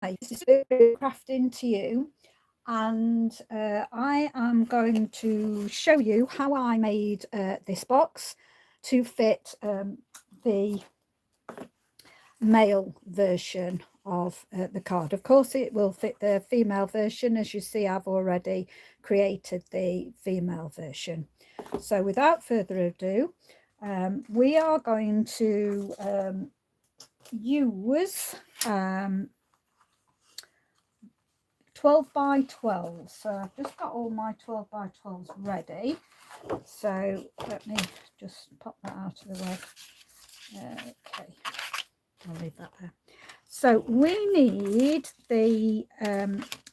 This is a bit of crafting to you, and I am going to show you how I made this box to fit the male version of the card. Of course it will fit the female version. As you see, I've already created the female version. So without further ado, we are going to use 12 by 12. So I've just got all my 12 by 12s ready. So let me just pop that out of the way. Okay, I'll leave that there. So we need the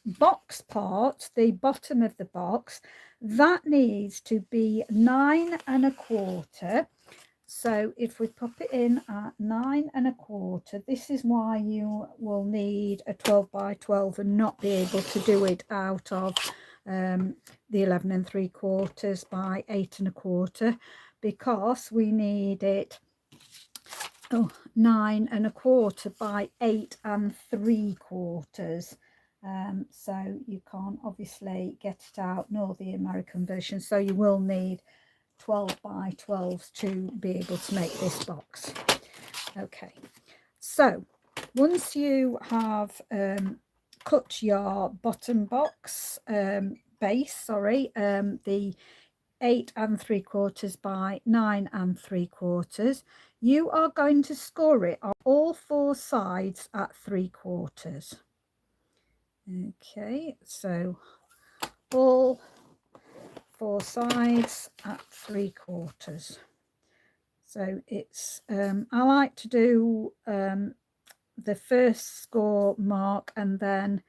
box part, the bottom of the box, that needs to be 9 1/4. So if we pop it in at 9 1/4, this is why you will need a 12 by 12 and not be able to do it out of the 11 3/4 by 8 1/4, because we need it 9 1/4 by 8 3/4. So you can't obviously get it out, nor the American version, so you will need 12 by 12s to be able to make this box. Okay, so once you have cut your bottom box base, the 8 3/4 by 9 3/4, you are going to score it on all 4 sides at 3/4. Okay, so all 4 sides at 3/4. So it's I like to do the first score mark and then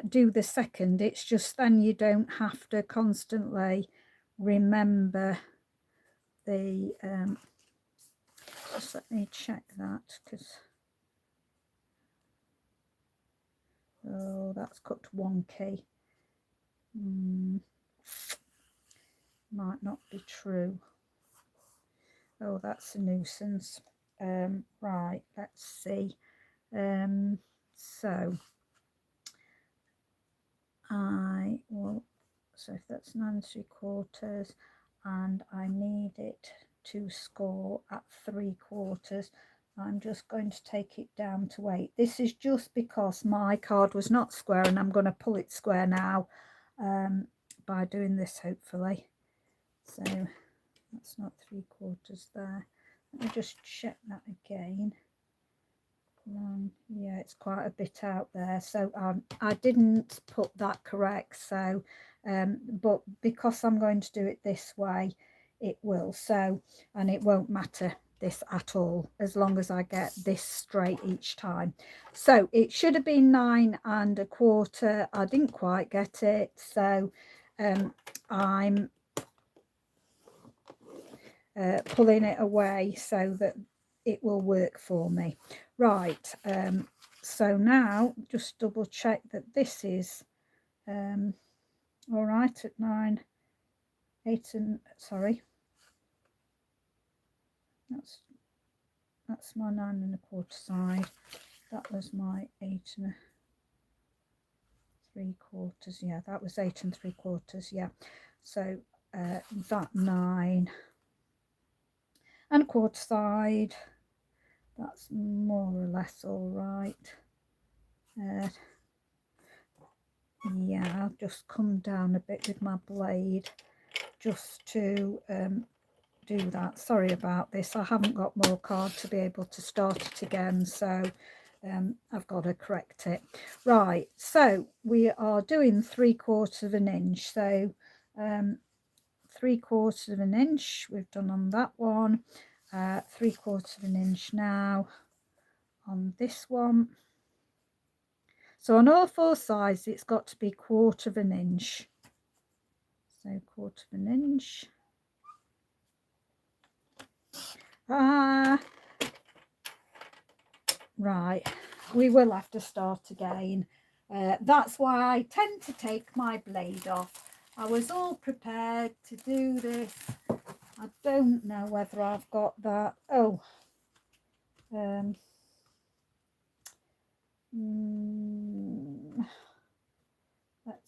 do the second. It's just then you don't have to constantly remember the just let me check that, because that's cut wonky. Might not be true. Oh, that's a nuisance. Right, let's see. So I will, so if that's 9 3/4 and I need it to score at 3/4, I'm just going to take it down to 8. This is just because my card was not square, and I'm going to pull it square now by doing this, hopefully. So that's not 3/4 there. Let me just check that again. Yeah, it's quite a bit out there, so I didn't put that correct. So but because I'm going to do it this way, it will. So, and it won't matter this at all, as long as I get this straight each time. So it should have been 9 1/4. I didn't quite get it, so I'm pulling it away so that it will work for me. Right, so now just double check that this is all right at 9 8 and sorry, that's my 9 1/4 side. That was my 8 3/4. Yeah, that was 8 3/4. Yeah, so that 9 1/4 side, that's more or less all right. Yeah, I'll just come down a bit with my blade just to do that. Sorry about this, I haven't got more card to be able to start it again, so I've got to correct it. Right, so we are doing 3/4 inch, so 3/4 inch we've done on that one, 3/4 inch now on this one. So on all 4 sides it's got to be 1/4 inch, so 1/4 inch. Right, we will have to start again. That's why I tend to take my blade off. I was all prepared to do this. I don't know whether I've got that. Oh,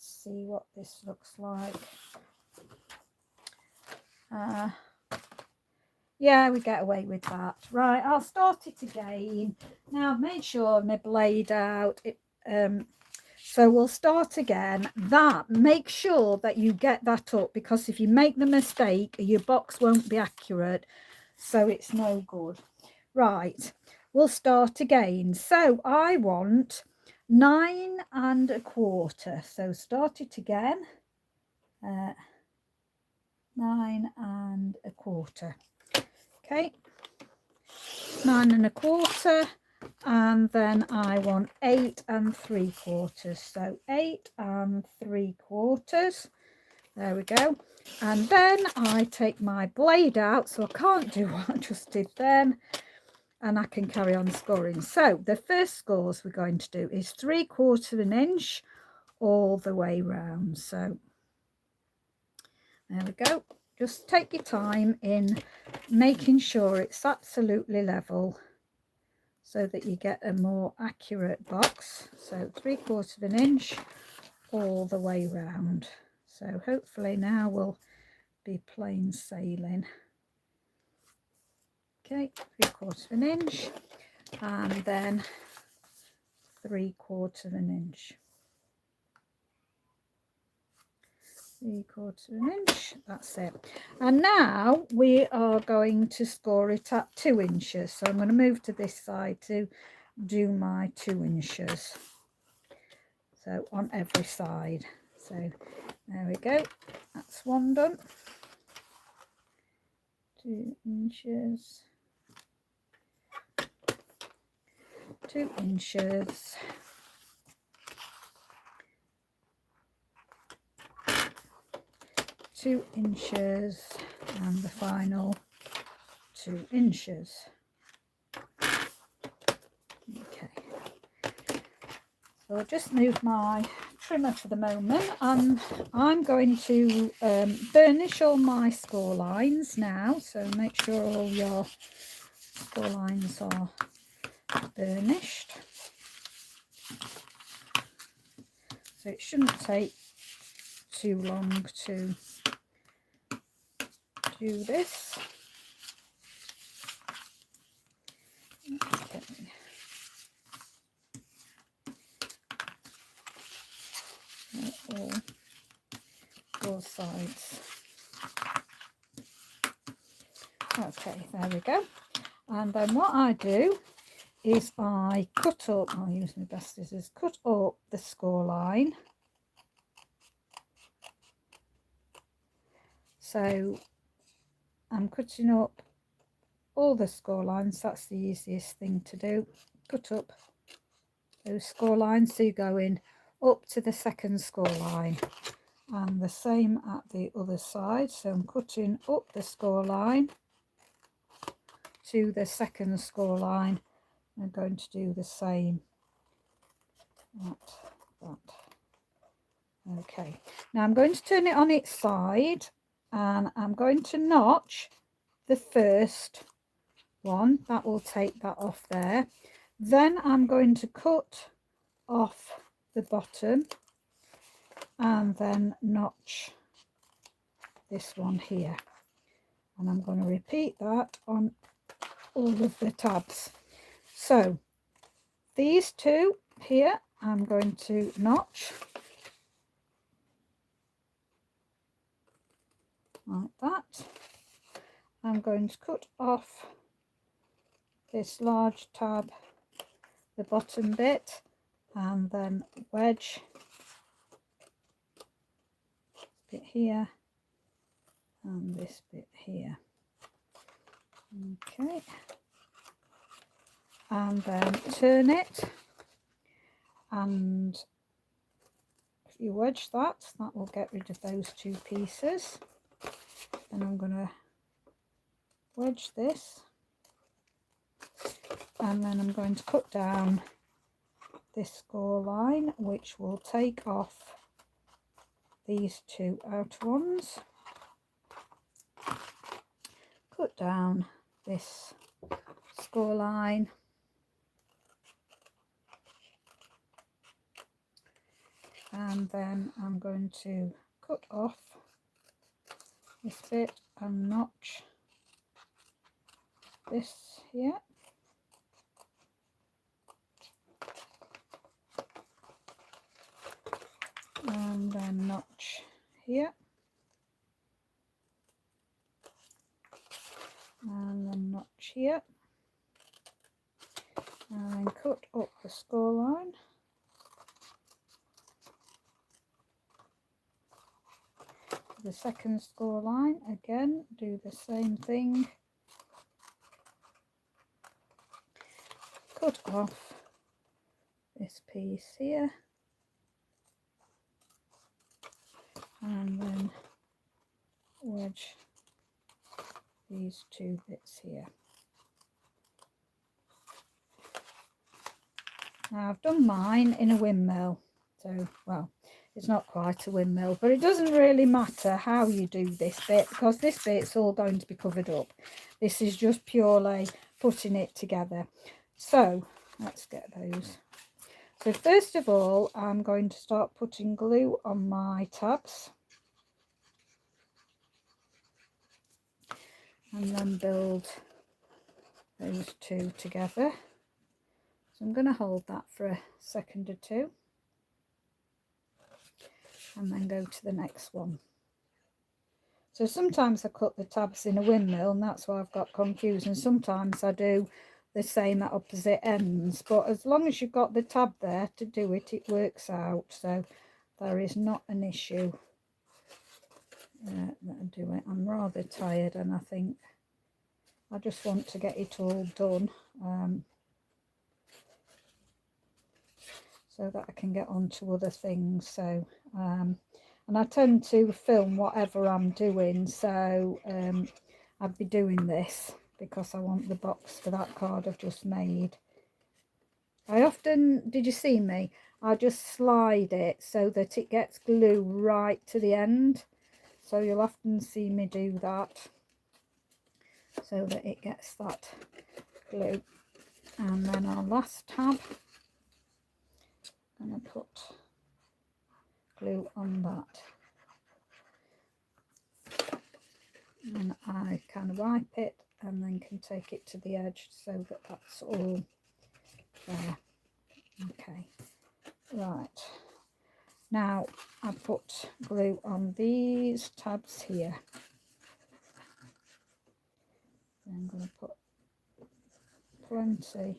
see what this looks like. Yeah, we get away with that. Right, I'll start it again. Now I've made sure my blade out. So we'll start again. Make sure that you get that up, because if you make the mistake, your box won't be accurate. So it's no good. Right, we'll start again. So I want 9 1/4. So start it again. 9 1/4. Okay, 9 1/4, and then I want 8 3/4. So 8 3/4. There we go. And then I take my blade out, so I can't do what I just did then, and I can carry on scoring. So the first scores we're going to do is 3/4 inch all the way round. So there we go. Just take your time in making sure it's absolutely level so that you get a more accurate box. So 3/4 inch all the way round. So hopefully now we'll be plain sailing. Okay, 3/4 inch, and then 3/4 inch. 3/4 inch, that's it. And now we are going to score it at 2 inches. So I'm going to move to this side to do my 2 inches. So on every side. So there we go. That's one done. 2 inches. 2 inches. 2 inches, and the final 2 inches. Okay, so I'll just move my trimmer for the moment, and I'm going to burnish all my score lines now. So make sure all your score lines are burnished. So it shouldn't take too long to do this. Okay. All 4 sides. Okay, there we go. And then what I do is I cut up, I'll use my best scissors, cut up the score line. So I'm cutting up all the score lines. That's the easiest thing to do. Cut up those score lines, so you're going up to the second score line, and the same at the other side. So I'm cutting up the score line to the second score line. I'm going to do the same at that. Okay, now I'm going to turn it on its side, and I'm going to notch the first one. That will take that off there. Then I'm going to cut off the bottom and then notch this one here, and I'm going to repeat that on all of the tabs. So these two here I'm going to notch like that. I'm going to cut off this large tab, the bottom bit, and then wedge this bit here and this bit here. Okay, and then turn it, and if you wedge that, that will get rid of those 2 pieces. And I'm going to wedge this, and then I'm going to cut down this score line, which will take off these 2 outer ones. Cut down this score line, and then I'm going to cut off this bit and notch this here. And then notch here. And then notch here. And then cut up the score line. The second score line, again, do the same thing. Cut off this piece here. And then wedge these two bits here. Now I've done mine in a windmill, so well, it's not quite a windmill, but it doesn't really matter how you do this bit because this bit's all going to be covered up. This is just purely putting it together. So let's get those. So first of all, I'm going to start putting glue on my tabs and then build those two together. So I'm going to hold that for a second or two and then go to the next one. So sometimes I cut the tabs in a windmill and that's why I've got confused, and sometimes I do the same at opposite ends, but as long as you've got the tab there to do it, it works out, so there is not an issue that I do it. I'm rather tired and I think I just want to get it all done so that I can get on to other things. So and I tend to film whatever I'm doing, so I'd be doing this because I want the box for that card I've just made. I often, did you see me? I just slide it so that it gets glue right to the end. So you'll often see me do that so that it gets that glue. And then our last tab, I'm going to put glue on that. And I kind of wipe it and then can take it to the edge so that that's all there. Okay, right, now I put glue on these tabs here. I'm going to put plenty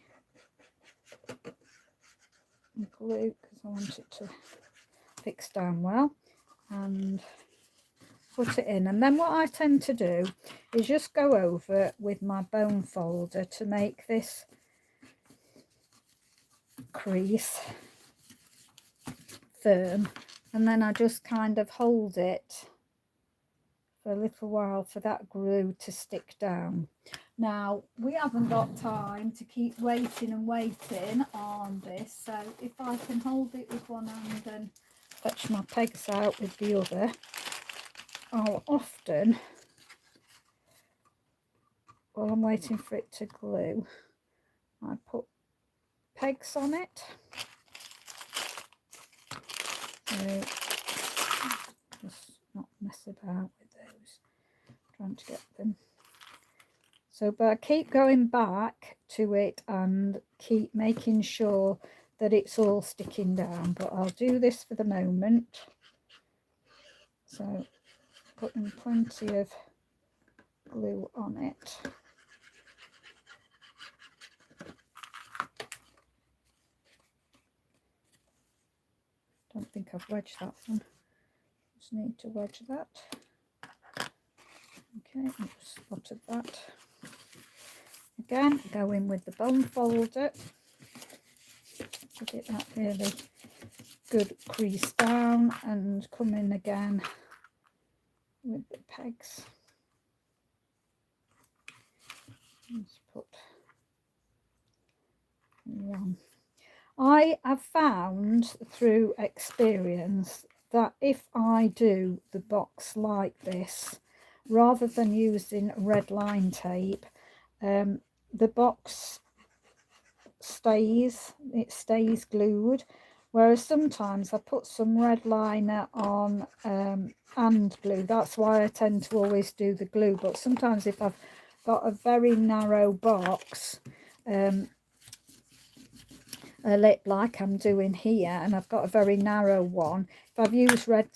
of glue because I want it to fix down well, and put it in. And then what I tend to do is just go over with my bone folder to make this crease firm, and then I just kind of hold it for a little while for that glue to stick down. Now we haven't got time to keep waiting and waiting on this, so if I can hold it with one hand and fetch my pegs out with the other, I'll often, while I'm waiting for it to glue, I put pegs on it. So just not mess about with those, trying to get them. So, but I keep going back to it and keep making sure that it's all sticking down, but I'll do this for the moment. So putting plenty of glue on it. Don't think I've wedged that one. Just need to wedge that. Okay, I just spotted that. Again, go in with the bone folder. Give it that really good crease down and come in again with the pegs. Let's put one. I have found through experience that if I do the box like this, rather than using red line tape, the box stays glued, whereas sometimes I put some red liner on and glue. That's why I tend to always do the glue. But sometimes if I've got a very narrow box, a lip like I'm doing here, and I've got a very narrow one, if I've used red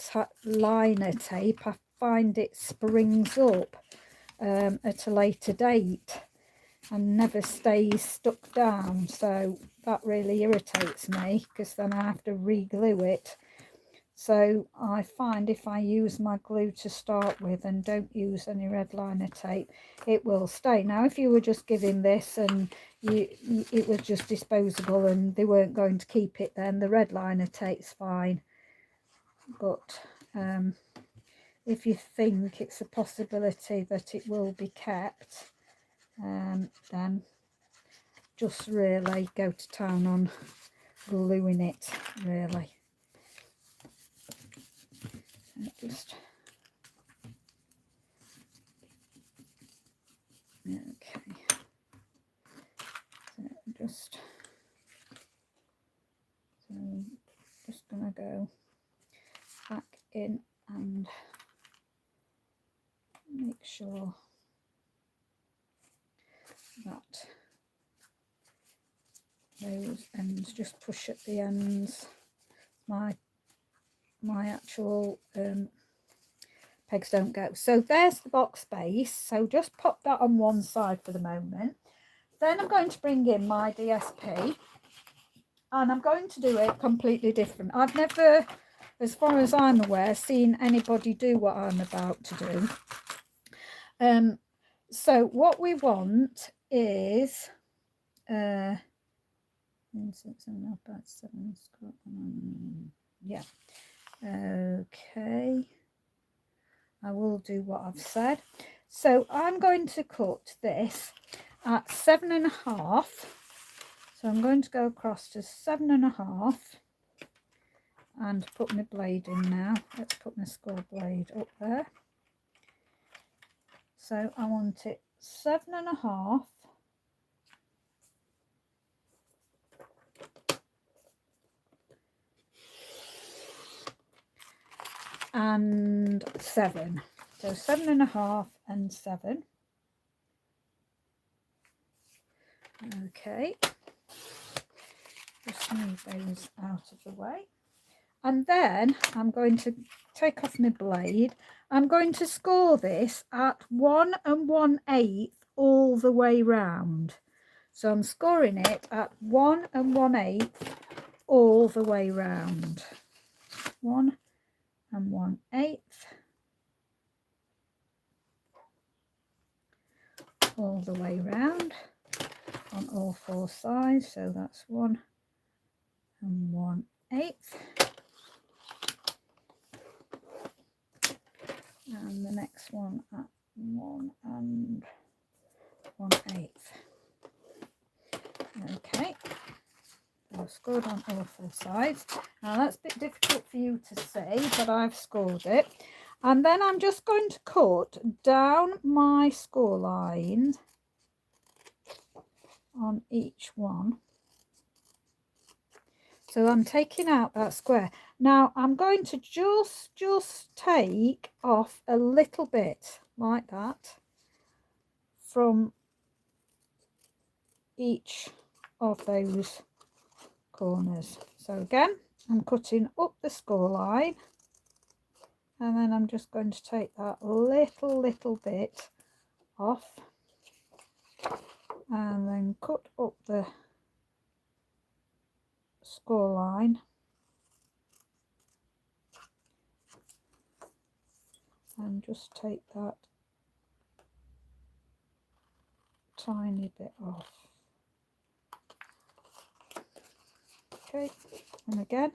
liner tape, I find it springs up at a later date and never stays stuck down. So that really irritates me, because then I have to re-glue it. So I find if I use my glue to start with and don't use any red liner tape, it will stay. Now if you were just giving this and it was just disposable and they weren't going to keep it, then the red liner tape's fine. But if you think it's a possibility that it will be kept, then just really go to town on gluing it, really. Just okay. So just gonna go back in and make sure that those ends, just push at the ends, my actual pegs don't go. So there's the box base, so just pop that on one side for the moment. Then I'm going to bring in my DSP, and I'm going to do it completely different. I've never, as far as I'm aware, seen anybody do what I'm about to do. So what we want is yeah, okay, I will do what I've said. So I'm going to cut this at 7.5. So I'm going to go across to 7.5 and put my blade in now. Let's put my score blade up there. So I want it 7.5 and 7. So 7.5 and 7. Okay, just move those out of the way, and then I'm going to take off my blade. I'm going to score this at 1 1/8 all the way round. So I'm scoring it at 1 1/8 all the way round. 1 1/8 all the way round on all 4 sides. So that's 1 1/8, and the next one at 1 1/8. Okay, I've scored on all 4 sides. Now that's a bit difficult for you to see, but I've scored it. And then I'm just going to cut down my score line on each one. So I'm taking out that square. Now I'm going to just take off a little bit like that from each of those corners. So again, I'm cutting up the score line, and then I'm just going to take that little bit off and then cut up the score line and just take that tiny bit off. Okay, and again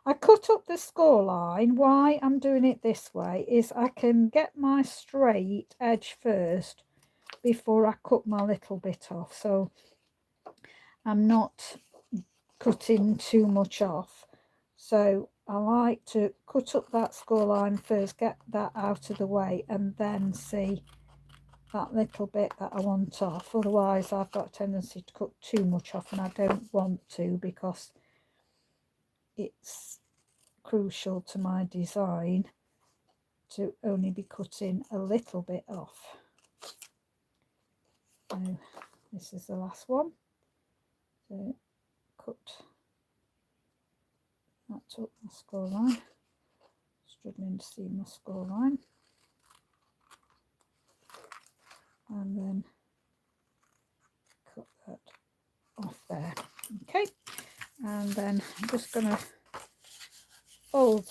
I cut up the score line. Why I'm doing it this way is I can get my straight edge first before I cut my little bit off, so I'm not cutting too much off. So I like to cut up that score line first, get that out of the way, and then see that little bit that I want off. Otherwise I've got a tendency to cut too much off, and I don't want to, because it's crucial to my design to only be cutting a little bit off. So this is the last one. So cut that up my score line. Struggling to see my score line. And then cut that off there. Okay, and then I'm just going to fold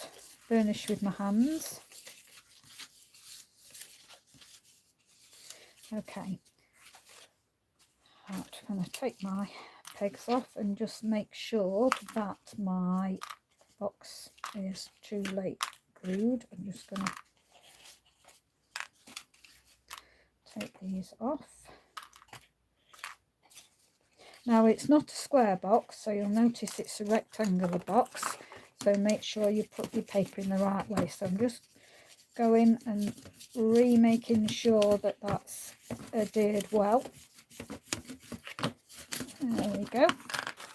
burnish with my hands. Okay, I'm going to take my pegs off and just make sure that my box is too late glued. I'm just going to take these off. Now it's not a square box, so you'll notice it's a rectangular box, so make sure you put your paper in the right way. So I'm just going and making sure that that's adhered well. There we go.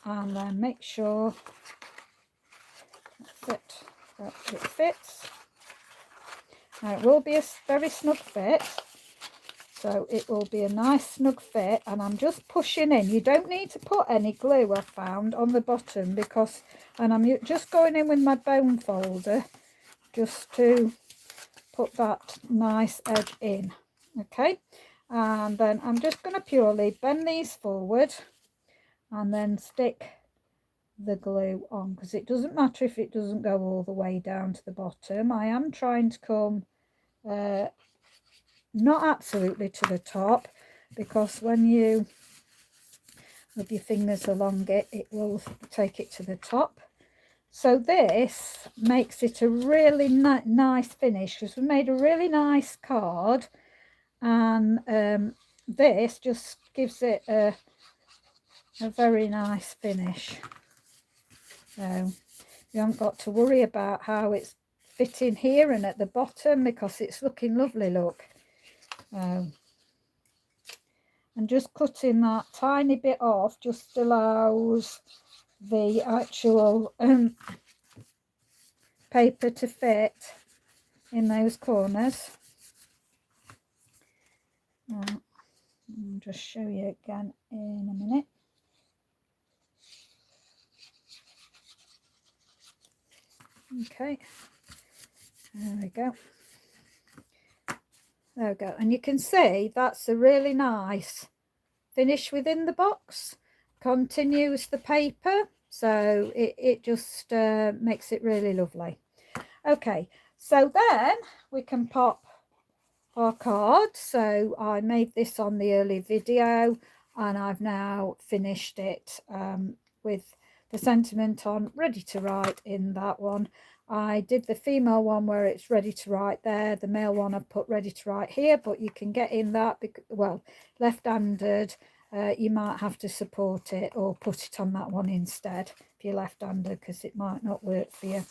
And then make sure that it fits. Now it will be a very snug fit. So it will be a nice snug fit, and I'm just pushing in. You don't need to put any glue, I've found, on the bottom, because, and I'm just going in with my bone folder just to put that nice edge in. Okay, and then I'm just going to purely bend these forward and then stick the glue on, because it doesn't matter if it doesn't go all the way down to the bottom. I am trying to come not absolutely to the top, because when you rub your fingers along it, it will take it to the top. So this makes it a really nice finish, because we made a really nice card, and this just gives it a very nice finish. So you haven't got to worry about how it's fitting here and at the bottom, because it's looking lovely, look. And just cutting that tiny bit off just allows the actual paper to fit in those corners. I'll just show you again in a minute. Okay, there we go. There we go, and you can see that's a really nice finish within the box. Continues the paper, so it just makes it really lovely. Okay, so then we can pop our card. So I made this on the early video, and I've now finished it with the sentiment on, ready to write in that one. I did the female one where it's ready to write there. The male one I've put ready to write here, but you can get in that, well, left-handed, you might have to support it or put it on that one instead if you're left-handed, because it might not work for you.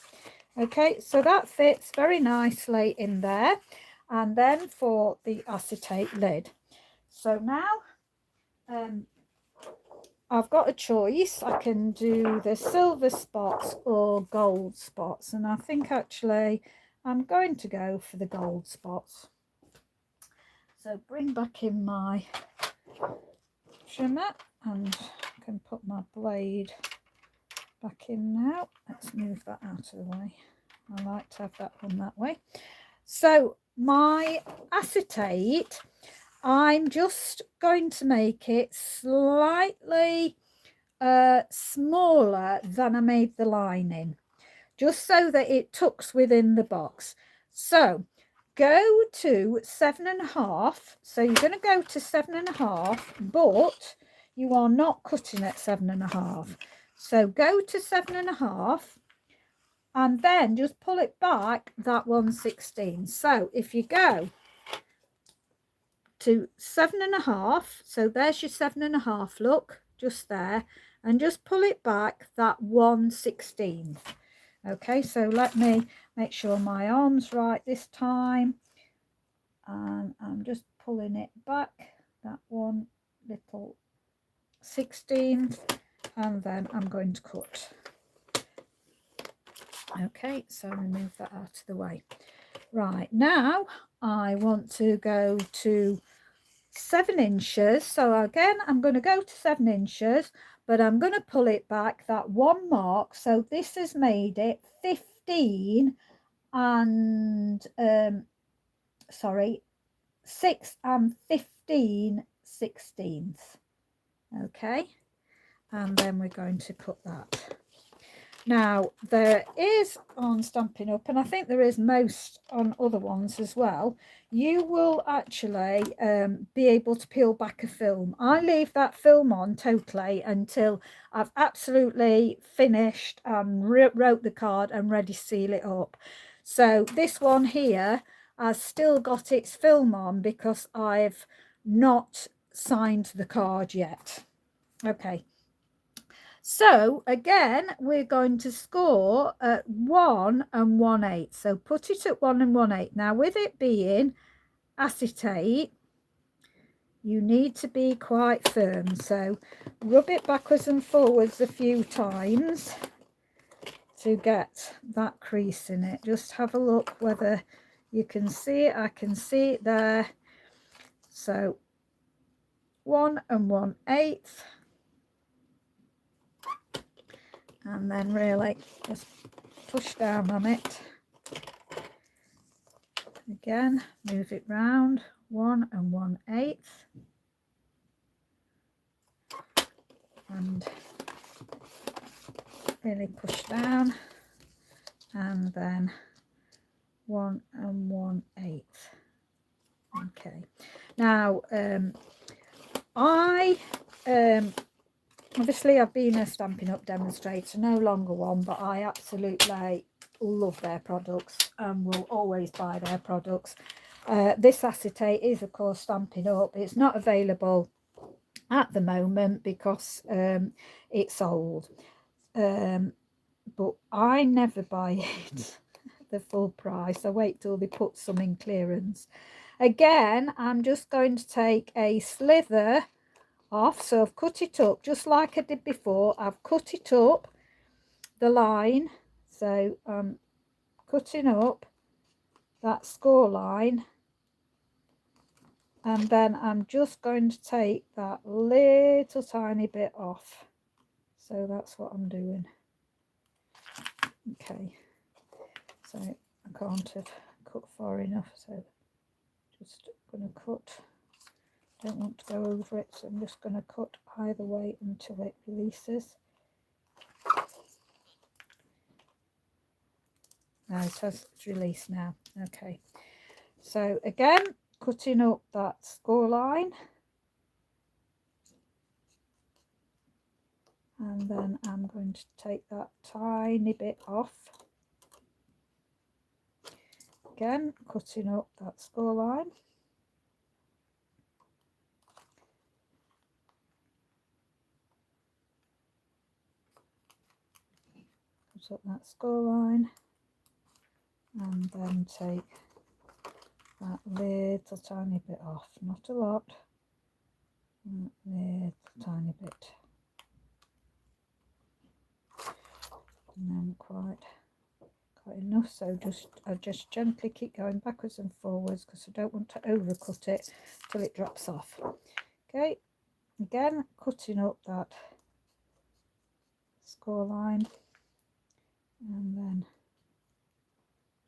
Okay, so that fits very nicely in there. And then for the acetate lid. So now I've got a choice. I can do the silver spots or gold spots, and I think actually I'm going to go for the gold spots. So bring back in my trimmer, and I can put my blade back in now. Let's move that out of the way. I like to have that one that way. So my acetate, I'm just going to make it slightly smaller than I made the lining, just so that it tucks within the box. So go to 7.5. So you're going to go to 7.5, but you are not cutting at 7.5. So go to 7.5. And then just pull it back that 1/16. So if you go to 7.5, so there's your 7.5, look, just there, and just pull it back that 1/16. Okay, so let me make sure my arm's right this time, and I'm just pulling it back that 1/16, and then I'm going to cut. Okay, so remove that out of the way. Right, now I want to go to 7 inches. So again, I'm going to go to 7 inches, but I'm going to pull it back that one mark. So this has made it 15 and sorry, 6 and 15 sixteenths. Okay, and then we're going to cut that. Now there is on Stampin' Up, and I think there is most on other ones as well, you will actually be able to peel back a film. I leave that film on totally until I've absolutely finished and wrote the card and ready to seal it up. So this one here has still got its film on because I've not signed the card yet. Okay. So again, we're going to score at 1 1/8. So put it at 1 1/8. Now with it being acetate, you need to be quite firm. So rub it backwards and forwards a few times to get that crease in it. Just have a look whether you can see it. I can see it there. So 1 1/8. And then really just push down on it. Again, move it round 1 1/8, and really push down, and then 1 1/8. Okay, now obviously I've been a Stampin' Up demonstrator, no longer one, but I absolutely love their products and will always buy their products. This acetate is of course Stampin' Up. It's not available at the moment because it's old, but I never buy it the full price. I wait till they put some in clearance. Again, I'm just going to take a slither off. So I've cut it up just like I did before. I've cut it up the line, so I'm cutting up that score line, and then I'm just going to take that little tiny bit off. So that's what I'm doing. Okay, so I can't have cut far enough, so just going to cut. Don't want to go over it, so I'm just going to cut either way until it releases. Now it's released now. Okay, so again, cutting up that score line, and then I'm going to take that tiny bit off. Again, cutting up that score line, cut up that score line, and then take that little tiny bit off, not a lot, that little tiny bit, and then quite enough. So I just gently keep going backwards and forwards because I don't want to overcut it till it drops off. Okay, again cutting up that score line, and then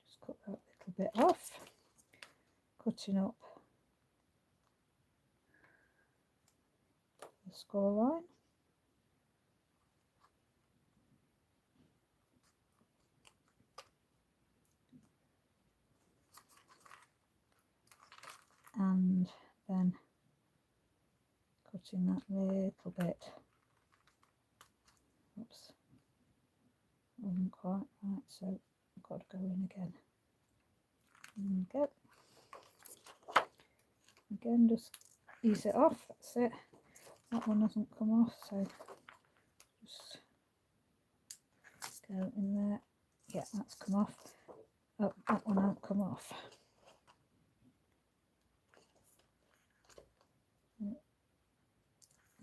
just cut that little bit off, cutting up the score line, and then cutting that little bit. Oops, wasn't quite right, so I've got to go in again. There we go. Again, just ease it off. That's it. That one doesn't come off, so just go in there. Yeah, that's come off. Oh, that one won't come off.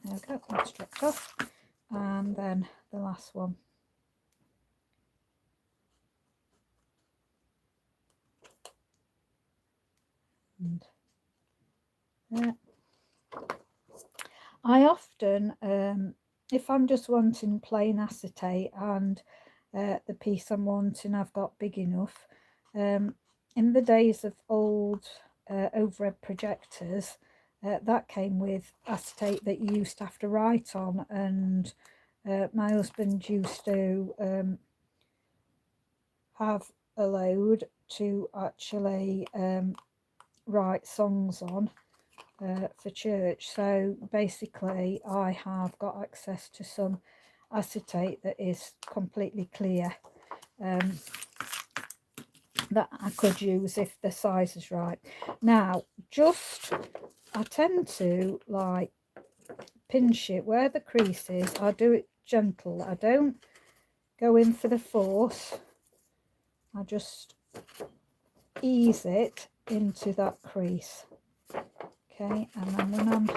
There we go, that's stripped off. And then the last one. And there. I often, if I'm just wanting plain acetate and the piece I'm wanting I've got big enough, in the days of old overhead projectors, that came with acetate that you used to have to write on, and my husband used to have a load to actually write songs on for church. So basically I have got access to some acetate that is completely clear, that I could use if the size is right. Now just, I tend to like pinch it where the crease is. I do it gentle, I don't go in for the force, I just ease it into that crease. Okay, and then when I'm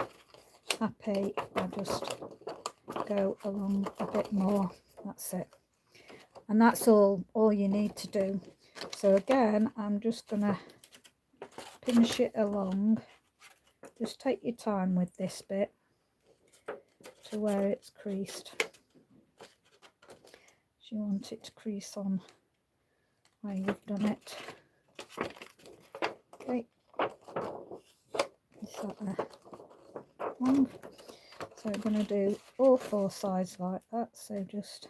happy I just go along a bit more. That's it, and that's all you need to do. So again, I'm just gonna pinch it along. Just take your time with this bit to where it's creased. So you want it to crease on where you've done it. Okay, is that there? Long. So I'm going to do all four sides like that, so just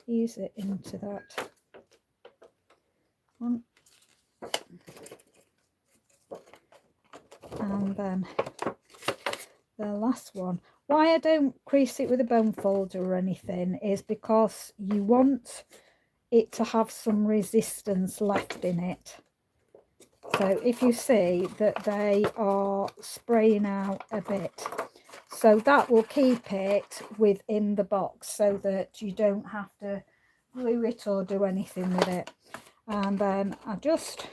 ease it into that one, and then the last one. Why I don't crease it with a bone folder or anything is because you want it to have some resistance left in it. So if you see that they are spraying out a bit, so that will keep it within the box so that you don't have to glue it or do anything with it. And then I just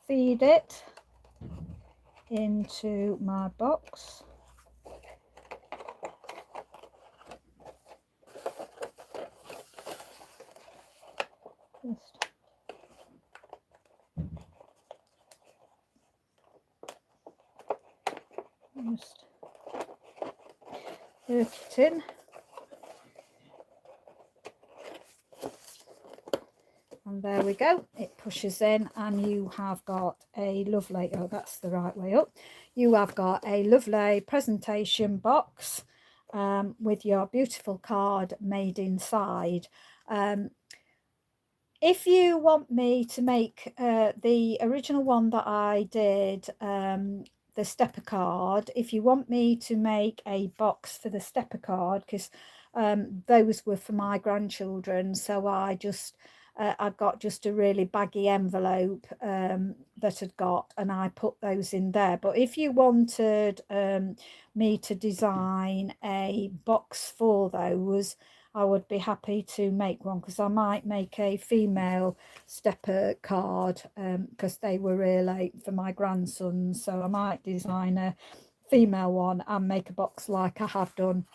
feed it into my box. Just work it in, and there we go, it pushes in, and you have got a lovely, oh that's the right way up, you have got a lovely presentation box with your beautiful card made inside. If you want me to make the original one that I did, the stepper card, if you want me to make a box for the stepper card, because those were for my grandchildren, so I just I got just a really baggy envelope that I'd got, and I put those in there. But if you wanted me to design a box for those, I would be happy to make one, because I might make a female stepper card because they were really for my grandsons, so I might design a female one and make a box like I have done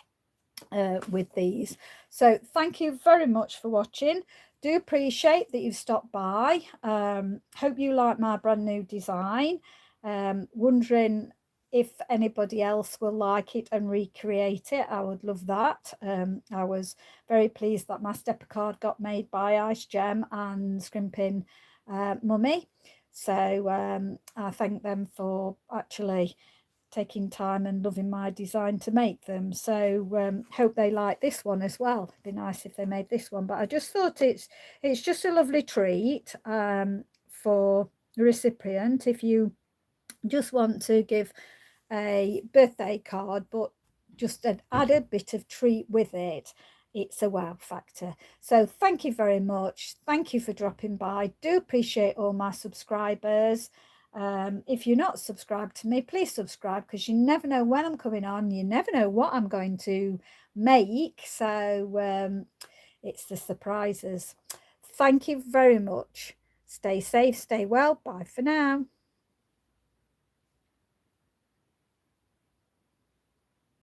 with these. So thank you very much for watching. Do appreciate that you've stopped by. Hope you like my brand new design. Wondering if anybody else will like it and recreate it. I would love that. I was very pleased that my stepper card got made by Ice Gem and Scrimping Mummy. So I thank them for actually taking time and loving my design to make them. So hope they like this one as well. It'd be nice if they made this one, but I just thought it's just a lovely treat for the recipient. If you just want to give a birthday card but just an added bit of treat with it, it's a wow factor. So thank you very much. Thank you for dropping by. Do appreciate all my subscribers. If you're not subscribed to me, please subscribe, because you never know when I'm coming on, you never know what I'm going to make, so it's the surprises. Thank you very much. Stay safe, stay well. Bye for now.